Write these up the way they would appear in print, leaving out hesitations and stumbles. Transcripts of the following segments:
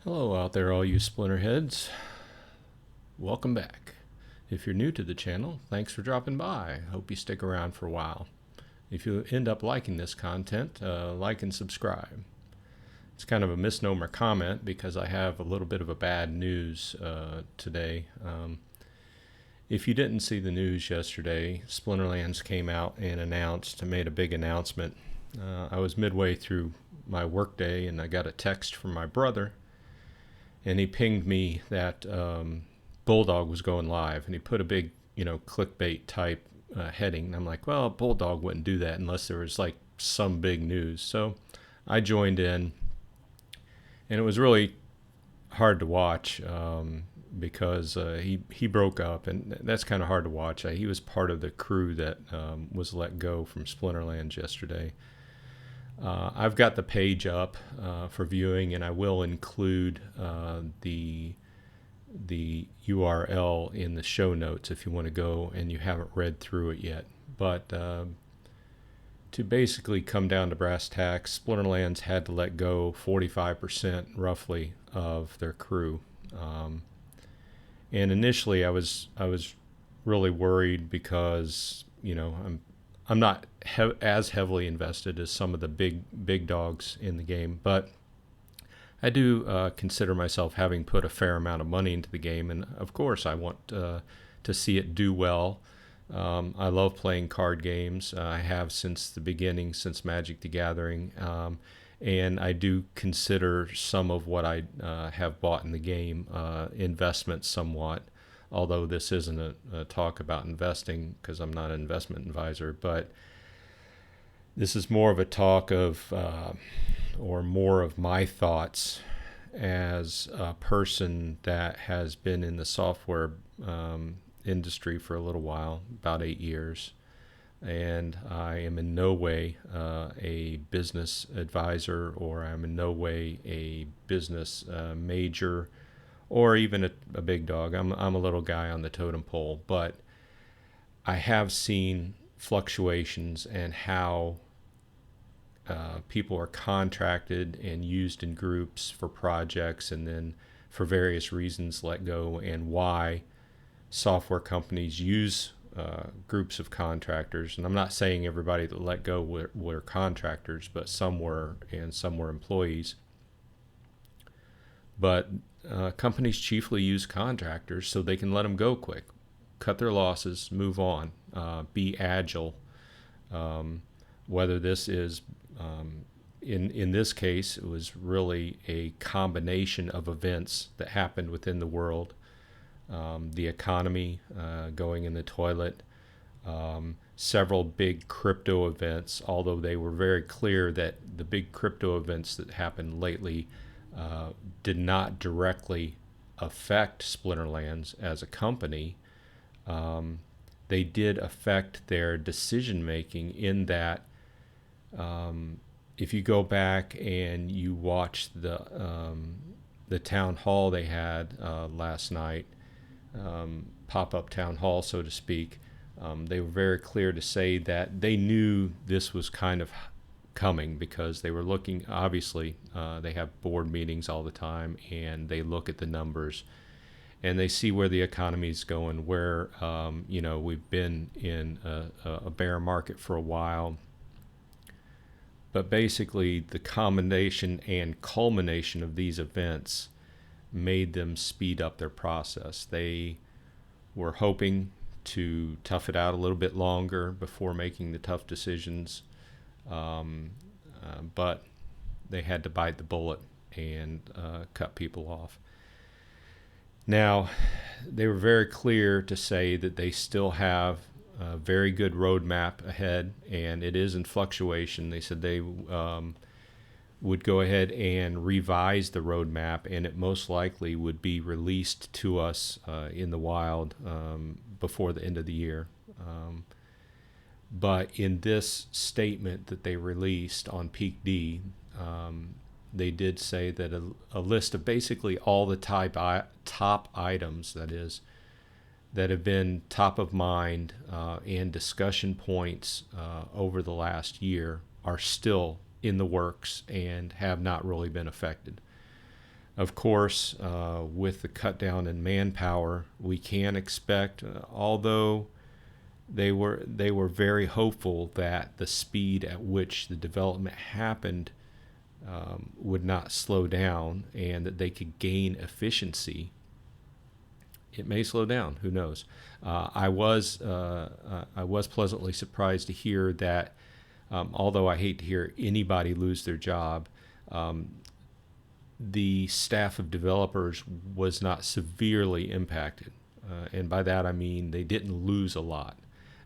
Hello out there, all you Splinterheads. Welcome back. If you're new to the channel, thanks for dropping by. Hope you stick around for a while. If you end up liking this content, like and subscribe. It's kind of a misnomer comment because I have a little bit of a bad news today. If you didn't see the news yesterday, Splinterlands came out and made a big announcement. I was midway through my workday and I got a text from my brother, and he pinged me that Bulldog was going live, and he put a big, clickbait type heading. And I'm like, well, Bulldog wouldn't do that unless there was like some big news. So I joined in, and it was really hard to watch because he broke up, and that's kind of hard to watch. He was part of the crew that was let go from Splinterlands yesterday. I've got the page up for viewing, and I will include the URL in the show notes if you want to go and you haven't read through it yet. But to basically come down to brass tacks, Splinterlands had to let go 45% roughly of their crew. And initially, I was really worried because I'm not as heavily invested as some of the big dogs in the game, but I do consider myself having put a fair amount of money into the game, and of course I want to see it do well. I love playing card games. I have since the beginning, since Magic the Gathering, and I do consider some of what I have bought in the game investments somewhat. Although this isn't a talk about investing because I'm not an investment advisor, but this is more of a talk of, or more of my thoughts as a person that has been in the software industry for a little while, about 8 years. And I am in no way a business advisor, or I'm in no way a business major, or even a big dog. I'm a little guy on the totem pole, but I have seen fluctuations and how people are contracted and used in groups for projects, and then for various reasons let go, and why software companies use groups of contractors. And I'm not saying everybody that let go were contractors, but some were, and some were employees. But companies chiefly use contractors so they can let them go quick, cut their losses, move on, be agile. Whether this is, in this case, it was really a combination of events that happened within the world. The economy going in the toilet, several big crypto events, although they were very clear that the big crypto events that happened lately did not directly affect Splinterlands as a company. They did affect their decision making in that if you go back and you watch the town hall they had last night, pop-up town hall, so to speak, they were very clear to say that they knew this was kind of coming, because they were looking, obviously they have board meetings all the time, and they look at the numbers and they see where the economy is going, where we've been in a bear market for a while. But basically the combination and culmination of these events made them speed up their process. They were hoping to tough it out a little bit longer before making the tough decisions. But they had to bite the bullet and cut people off. Now, they were very clear to say that they still have a very good roadmap ahead, and it is in fluctuation. They said they would go ahead and revise the roadmap, and it most likely would be released to us in the wild before the end of the year. But in this statement that they released on Peak D, they did say that a list of basically all the top items, that have been top of mind and discussion points over the last year are still in the works and have not really been affected. Of course, with the cut down in manpower, we can expect, although they were very hopeful that the speed at which the development happened would not slow down and that they could gain efficiency. It may slow down. Who knows? I was pleasantly surprised to hear that, although I hate to hear anybody lose their job, the staff of developers was not severely impacted. And by that I mean they didn't lose a lot.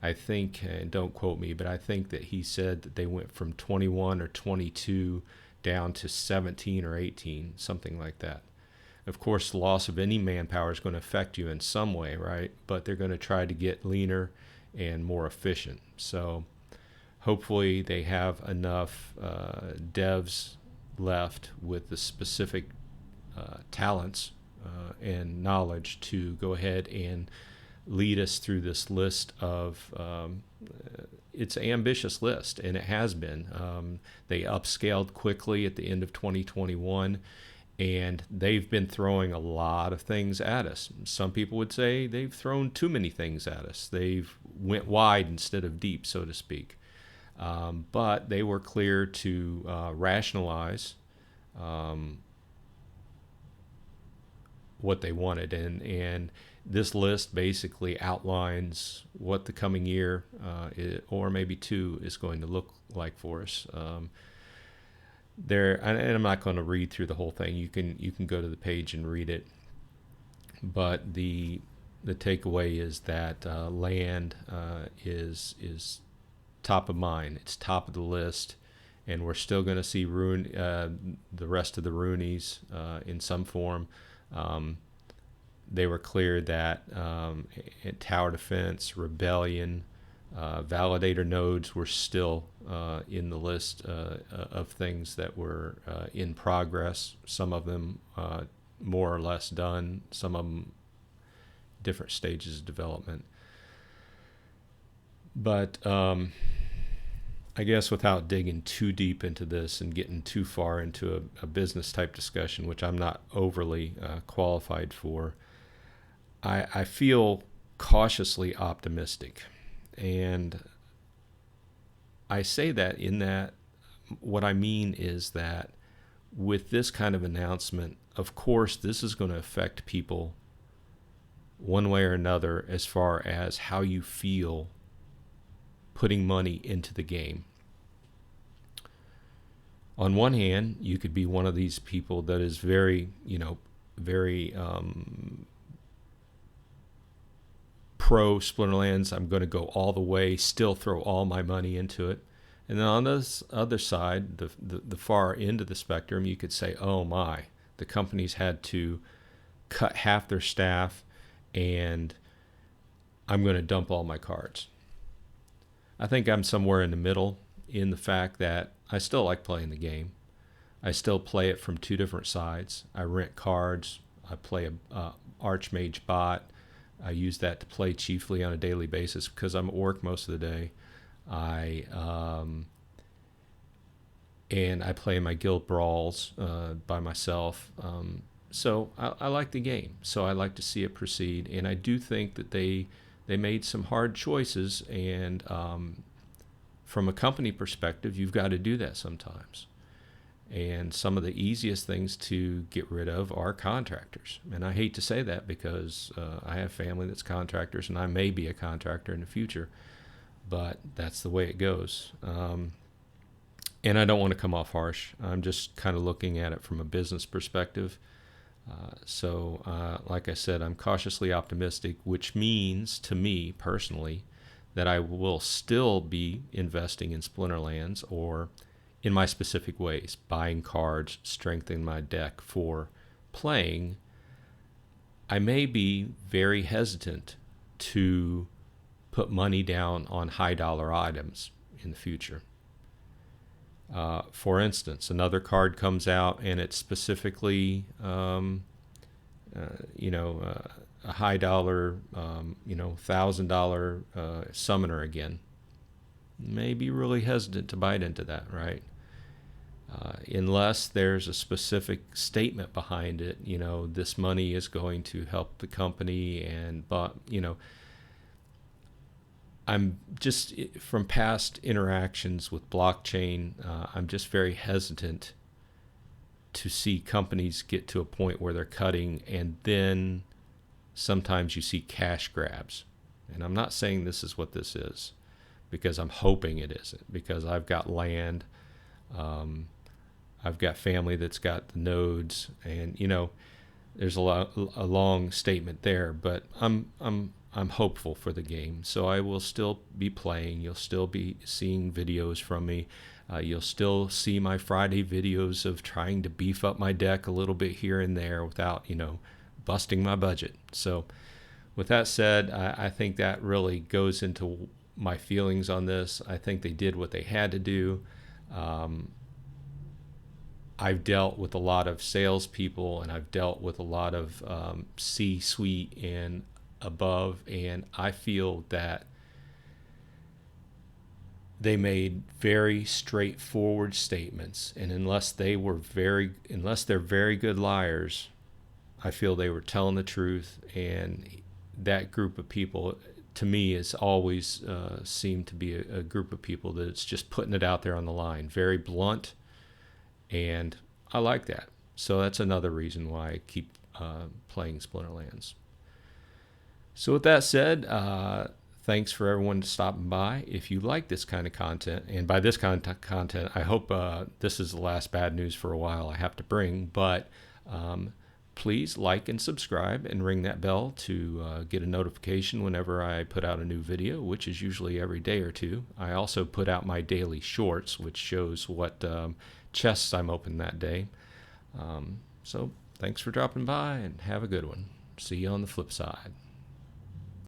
I think, and don't quote me, but I think that he said that they went from 21 or 22 down to 17 or 18, something like that. Of course, the loss of any manpower is going to affect you in some way, right? But they're going to try to get leaner and more efficient. So hopefully they have enough devs left with the specific talents and knowledge to go ahead and lead us through this list of it's an ambitious list, and it has been. They upscaled quickly at the end of 2021, and they've been throwing a lot of things at us. Some people would say they've thrown too many things at us. They've went wide instead of deep, so to speak. But they were clear to rationalize what they wanted, and this list basically outlines what the coming year or maybe two is going to look like for us. There, and I'm not going to read through the whole thing. You can go to the page and read it. But the takeaway is that land is top of mind. It's top of the list, and we're still going to see the rest of the Roonies in some form. They were clear that tower defense, rebellion, validator nodes were still in the list of things that were in progress. Some of them more or less done, some of them different stages of development. But I guess without digging too deep into this and getting too far into a business type discussion, which I'm not overly qualified for, I feel cautiously optimistic. And I say that in that what I mean is that with this kind of announcement, of course, this is going to affect people one way or another as far as how you feel putting money into the game. On one hand, you could be one of these people that is very pro Splinterlands. I'm going to go all the way, still throw all my money into it. And then on this other side, the far end of the spectrum, you could say, oh my, the companies had to cut half their staff and I'm going to dump all my cards. I think I'm somewhere in the middle in the fact that I still like playing the game. I still play it from two different sides. I rent cards. I play a Archmage bot. I use that to play chiefly on a daily basis because I'm at work most of the day. And I play my guild brawls by myself. So I like the game. So I like to see it proceed. And I do think that they made some hard choices. And from a company perspective, you've got to do that sometimes. And some of the easiest things to get rid of are contractors. And I hate to say that because I have family that's contractors, and I may be a contractor in the future. But that's the way it goes. And I don't want to come off harsh. I'm just kind of looking at it from a business perspective. So like I said, I'm cautiously optimistic, which means to me personally that I will still be investing in Splinterlands or in my specific ways, buying cards, strengthening my deck for playing. I may be very hesitant to put money down on high dollar items in the future. For instance, another card comes out and it's specifically, a high dollar, $1,000 summoner again. May be really hesitant to bite into that, right? Unless there's a specific statement behind it, this money is going to help the company, but I'm just, from past interactions with blockchain, I'm just very hesitant to see companies get to a point where they're cutting, and then sometimes you see cash grabs. And I'm not saying this is what this is, because I'm hoping it isn't, because I've got land, I've got family that's got the nodes, and there's a long statement there, but I'm hopeful for the game. So I will still be playing. You'll still be seeing videos from me. You'll still see my Friday videos of trying to beef up my deck a little bit here and there without, busting my budget. So with that said, I think that really goes into my feelings on this. I think they did what they had to do. I've dealt with a lot of salespeople, and I've dealt with a lot of C-suite and above, and I feel that they made very straightforward statements, and unless they're very good liars, I feel they were telling the truth. And that group of people, to me, has always seemed to be a group of people that's just putting it out there on the line, very blunt, and I like that. So that's another reason why I keep playing Splinterlands. So with that said, thanks for everyone stopping by. If you like this kind of content, and by this kind of content, I hope this is the last bad news for a while I have to bring, but please like and subscribe and ring that bell to get a notification whenever I put out a new video, which is usually every day or two. I also put out my daily shorts, which shows what chests I'm open that day. So thanks for dropping by, and have a good one. See you on the flip side.